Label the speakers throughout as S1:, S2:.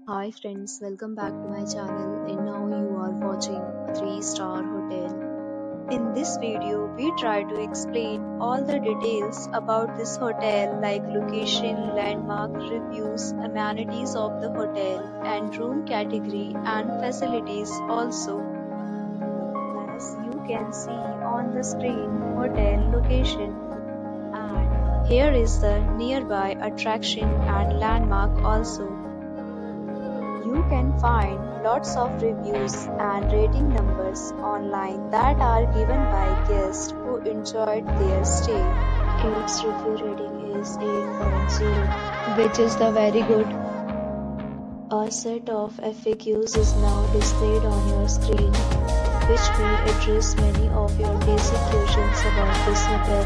S1: Hi friends, welcome back to my channel and now you are watching a 3-star hotel. In this video, we try to explain all the details about this hotel like location, landmark, reviews, amenities of the hotel and room category and facilities also. As you can see on the screen, hotel location. And here is the nearby attraction and landmark also. You can find lots of reviews and rating numbers online that are given by guests who enjoyed their stay. Its review rating is 8.0, which is the very good. A set of FAQs is now displayed on your screen, which will address many of your basic questions about this hotel.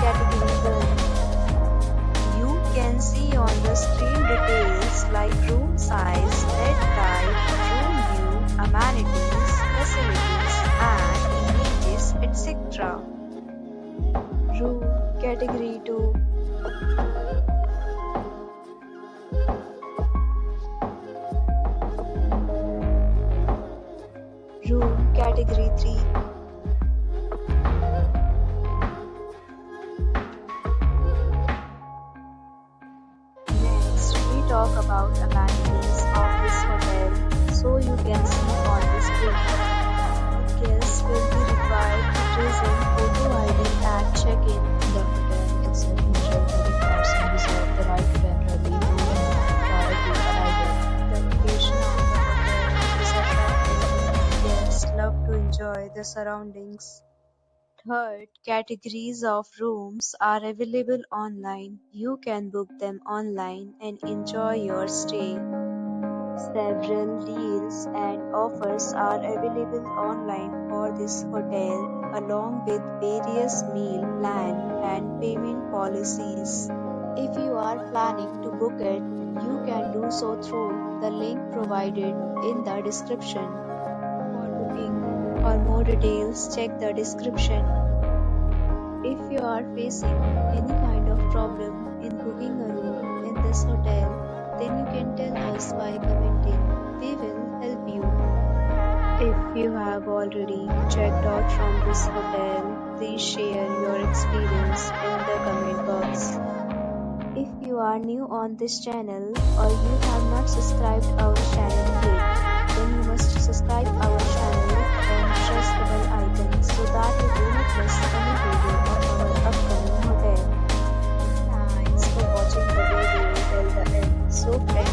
S1: Category 1. You can see on the screen details like room size, bed type, room view, amenities, facilities, and images, etc. Room Category 2. Room Category 3. Talk about amenities of this hotel, so you can see on the screen. Guests will be required to present photo ID at check-in. The hotel itself ensures that person reserve the right to temporarily hold an prior to arrival. The location of the hotel is attractive. Guests love to enjoy the surroundings. Third, categories of rooms are available online. You can book them online and enjoy your stay. Several deals and offers are available online for this hotel, along with various meal plan and payment policies. If you are planning to book it, you can do so through the link provided in the description. For more details, check the description. If you are facing any kind of problem in booking a room in this hotel, then you can tell us by commenting. We will help you. If you have already checked out from this hotel, please share your experience in the comment box. If you are new on this channel or you have not subscribed our channel yet, then you must subscribe our channel and press the bell icon so that you do not miss any video of our upcoming hotel. Thanks for watching the video till the end. So friends,